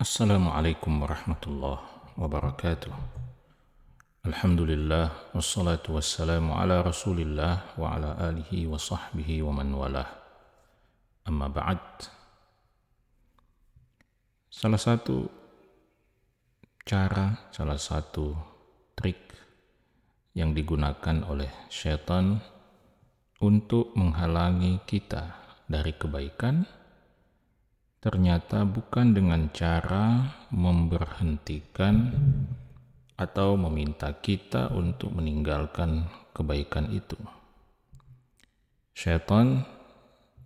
Assalamualaikum warahmatullahi wabarakatuh. Alhamdulillah wassalatu wassalamu ala Rasulillah wa ala alihi wa sahbihi wa man walah. Amma ba'd. Salah satu trik yang digunakan oleh syaitan untuk menghalangi kita dari kebaikan ternyata bukan dengan cara memberhentikan atau meminta kita untuk meninggalkan kebaikan itu. Syaitan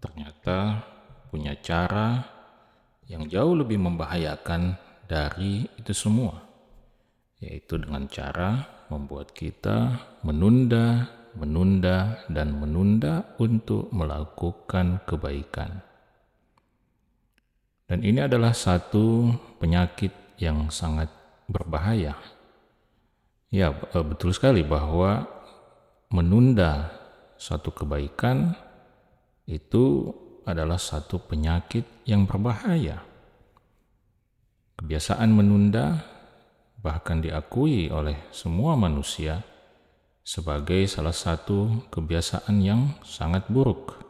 ternyata punya cara yang jauh lebih membahayakan dari itu semua, yaitu dengan cara membuat kita menunda untuk melakukan kebaikan. Dan ini adalah satu penyakit yang sangat berbahaya. Ya, betul sekali bahwa menunda satu kebaikan itu adalah satu penyakit yang berbahaya. Kebiasaan menunda bahkan diakui oleh semua manusia sebagai salah satu kebiasaan yang sangat buruk.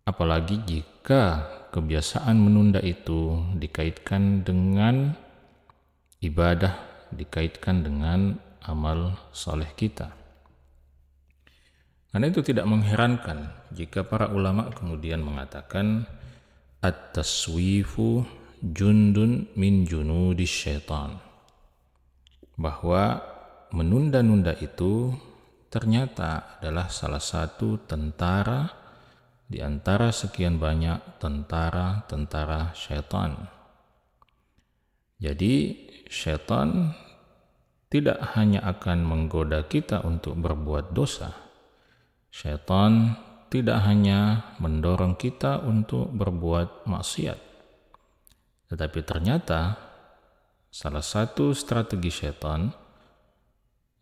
Apalagi jika kebiasaan menunda itu dikaitkan dengan ibadah, dikaitkan dengan amal saleh kita. Karena itu tidak mengherankan jika para ulama kemudian mengatakan at-taswifu jundun min junudis syaitan, bahwa menunda-nunda itu ternyata adalah salah satu tentara di antara sekian banyak tentara syaitan. Jadi syaitan tidak hanya akan menggoda kita untuk berbuat dosa. Syaitan tidak hanya mendorong kita untuk berbuat maksiat. Tetapi ternyata salah satu strategi syaitan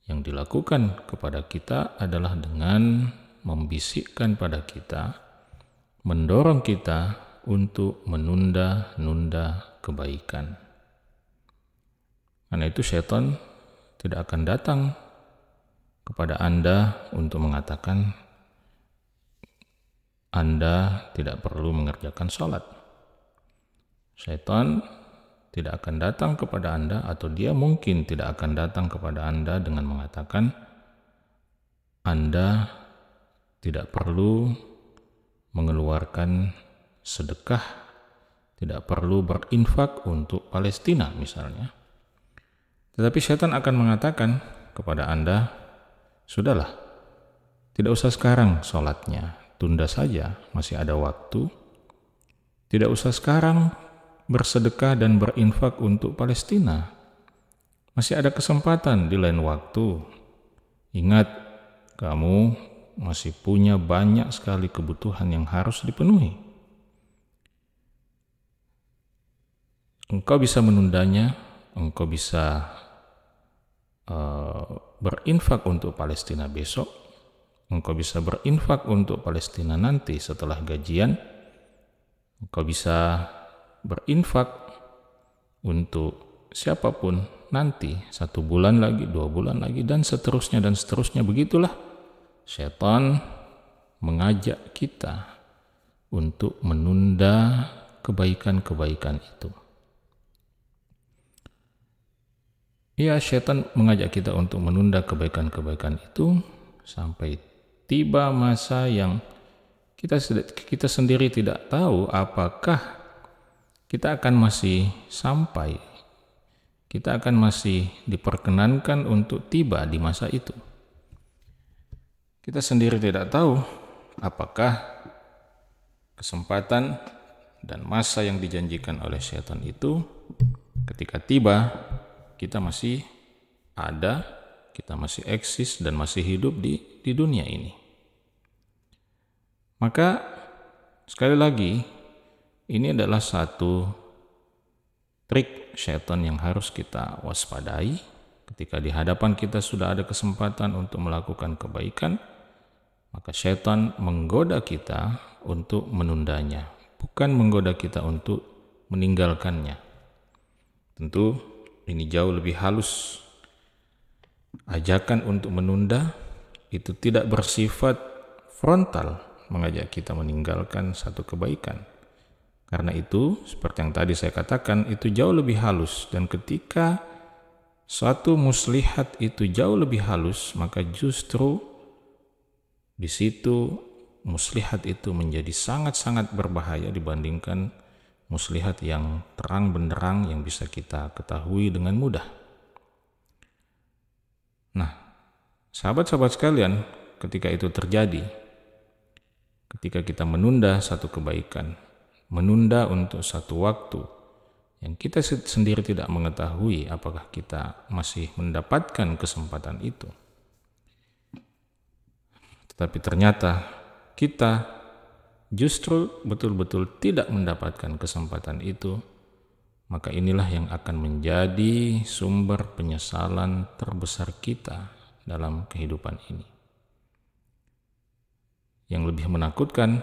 yang dilakukan kepada kita adalah dengan membisikkan pada kita, mendorong kita untuk menunda kebaikan. Karena itu syaitan tidak akan datang kepada Anda untuk mengatakan Anda tidak perlu mengerjakan sholat. Syaitan tidak akan datang kepada Anda, atau dia mungkin tidak akan datang kepada Anda dengan mengatakan Anda tidak perlu mengeluarkan sedekah, tidak perlu berinfak untuk Palestina misalnya. Tetapi syaitan akan mengatakan kepada Anda, sudahlah, tidak usah sekarang sholatnya, tunda saja, masih ada waktu. Tidak usah sekarang bersedekah dan berinfak untuk Palestina, masih ada kesempatan di lain waktu. Ingat, kamu masih punya banyak sekali kebutuhan yang harus dipenuhi. Engkau bisa menundanya, engkau bisa berinfak untuk Palestina besok, engkau bisa berinfak untuk Palestina nanti setelah gajian, engkau bisa berinfak untuk siapapun nanti 1 bulan lagi, 2 bulan lagi, dan seterusnya. Begitulah syaitan mengajak kita untuk menunda kebaikan-kebaikan itu. Ya, syaitan mengajak kita untuk menunda kebaikan-kebaikan itu sampai tiba masa yang kita sendiri tidak tahu apakah kita akan masih sampai, kita akan masih diperkenankan untuk tiba di masa itu. Kita sendiri tidak tahu apakah kesempatan dan masa yang dijanjikan oleh syaitan itu ketika tiba, kita masih ada, kita masih eksis dan masih hidup di dunia ini. Maka sekali lagi, ini adalah satu trik syaitan yang harus kita waspadai. Ketika di hadapan kita sudah ada kesempatan untuk melakukan kebaikan, maka syaitan menggoda kita untuk menundanya, bukan menggoda kita untuk meninggalkannya. Tentu ini jauh lebih halus. Ajakan untuk menunda itu tidak bersifat frontal mengajak kita meninggalkan satu kebaikan. Karena itu, seperti yang tadi saya katakan, itu jauh lebih halus. Dan ketika suatu muslihat itu jauh lebih halus, maka justru di situ muslihat itu menjadi sangat-sangat berbahaya dibandingkan muslihat yang terang benderang yang bisa kita ketahui dengan mudah. Nah, sahabat-sahabat sekalian, ketika itu terjadi, ketika kita menunda satu kebaikan, menunda untuk satu waktu yang kita sendiri tidak mengetahui apakah kita masih mendapatkan kesempatan itu, tetapi ternyata kita justru betul-betul tidak mendapatkan kesempatan itu, maka inilah yang akan menjadi sumber penyesalan terbesar kita dalam kehidupan ini. Yang lebih menakutkan,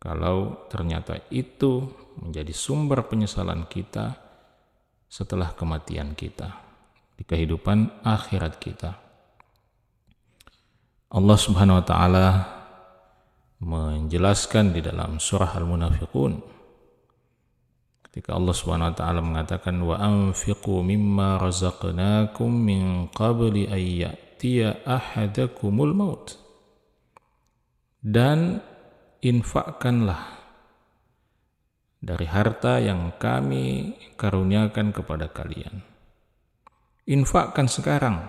kalau ternyata itu menjadi sumber penyesalan kita setelah kematian kita, di kehidupan akhirat kita. Allah Subhanahu wa Ta'ala menjelaskan di dalam surah Al-Munafiqun, ketika Allah Subhanahu wa Ta'ala mengatakan wa anfiqu mimma razaqnakum min qabli an ya'tiya ahadakumul maut, dan infakkanlah dari harta yang kami karuniakan kepada kalian. Infakkan sekarang,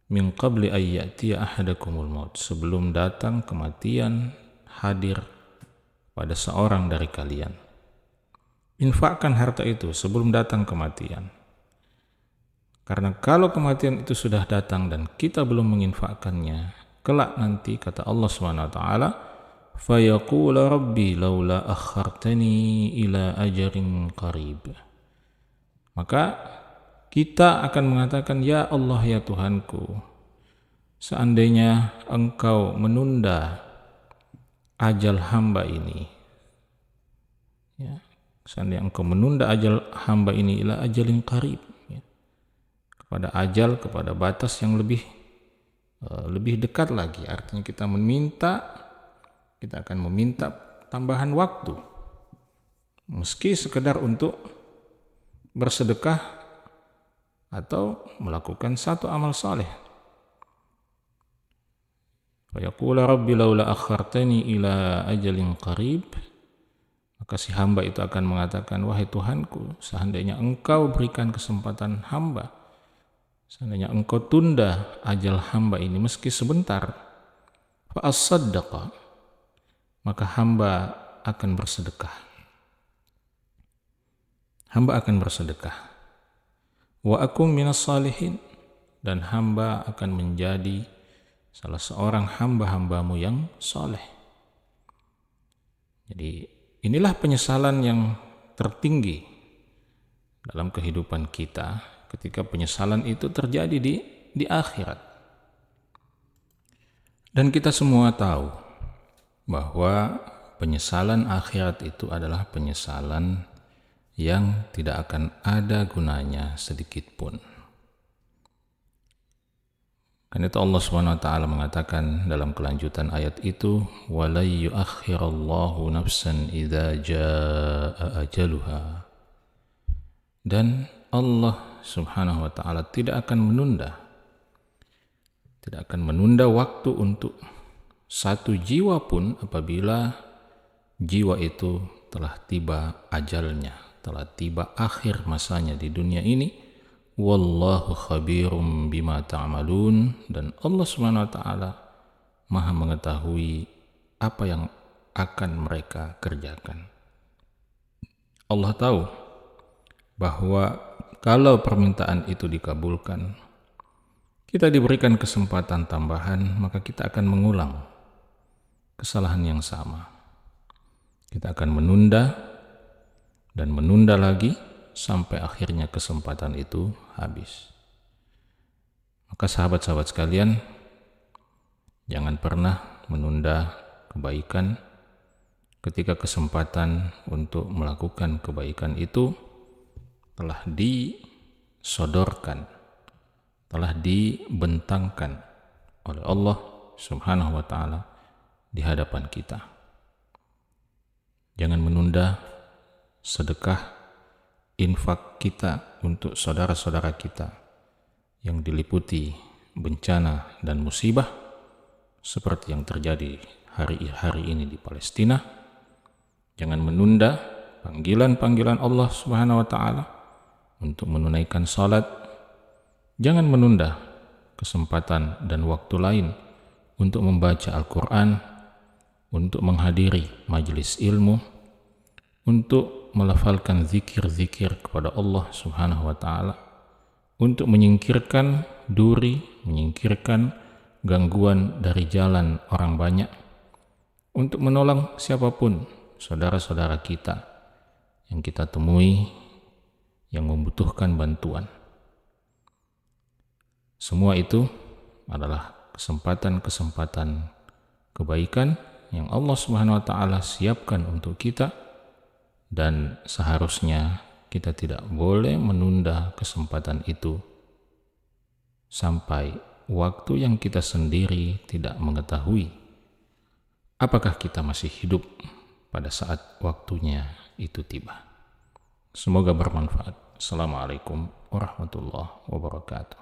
min qabli an ya'tiya ahadakumul maut, sebelum datang kematian hadir pada seorang dari kalian. Infakkan harta itu sebelum datang kematian. Karena kalau kematian itu sudah datang dan kita belum menginfakkannya, kelak nanti kata Allah SWT, fayaqul rabbi laula akhartani ila ajarin qarib. Maka kita akan mengatakan, ya Allah, ya Tuhanku, seandainya Engkau menunda ajal hamba ini, ya, seandainya Engkau menunda ajal hamba ini ila ajalin qarib, ya, kepada ajal, kepada batas yang lebih dekat lagi. Artinya kita akan meminta tambahan waktu, meski sekedar untuk bersedekah atau melakukan satu amal saleh. Fa yaqulu rabbi laula akhartani ila ajalin qarib, maka si hamba itu akan mengatakan, wahai Tuhanku, seandainya Engkau berikan kesempatan hamba, seandainya Engkau tunda ajal hamba ini meski sebentar, fa as-saddaqa, maka hamba akan bersedekah. Hamba akan bersedekah. Wa akum minas salihin, dan hamba akan menjadi salah seorang hamba-hambamu yang saleh. Jadi inilah penyesalan yang tertinggi dalam kehidupan kita, ketika penyesalan itu terjadi di akhirat. Dan kita semua tahu bahwa penyesalan akhirat itu adalah penyesalan yang tidak akan ada gunanya sedikit pun. Karena itu Allah SWT mengatakan dalam kelanjutan ayat itu, وَلَنْ يُؤَخِّرَ اللَّهُ نَفْسًا إِذَا جَاءَ أَجَلُهَا, dan Allah Subhanahu wa Ta'ala tidak akan menunda waktu untuk satu jiwa pun apabila jiwa itu telah tiba ajalnya, telah tiba akhir masanya di dunia ini. Wallahu khabirum bima ta'malun, dan Allah Subhanahu wa Ta'ala Maha mengetahui apa yang akan mereka kerjakan. Allah tahu bahwa kalau permintaan itu dikabulkan, kita diberikan kesempatan tambahan, maka kita akan mengulang kesalahan yang sama. Kita akan menunda dan menunda lagi sampai akhirnya kesempatan itu habis. Maka sahabat-sahabat sekalian, jangan pernah menunda kebaikan ketika kesempatan untuk melakukan kebaikan itu telah disodorkan, telah dibentangkan oleh Allah Subhanahu wa ta'ala di hadapan kita. Jangan menunda sedekah, infak kita untuk saudara-saudara kita yang diliputi bencana dan musibah seperti yang terjadi hari ini di Palestina. Jangan menunda panggilan-panggilan Allah Subhanahu wa ta'ala untuk menunaikan salat. Jangan menunda kesempatan dan waktu lain untuk membaca Al-Quran, untuk menghadiri majelis ilmu, untuk melafalkan zikir-zikir kepada Allah Subhanahu wa ta'ala, untuk menyingkirkan duri, menyingkirkan gangguan dari jalan orang banyak, untuk menolong siapapun saudara-saudara kita yang kita temui yang membutuhkan bantuan. Semua itu adalah kesempatan-kesempatan kebaikan yang Allah Subhanahu wa ta'ala siapkan untuk kita, dan seharusnya kita tidak boleh menunda kesempatan itu sampai waktu yang kita sendiri tidak mengetahui apakah kita masih hidup pada saat waktunya itu tiba. Semoga bermanfaat. Assalamualaikum warahmatullahi wabarakatuh.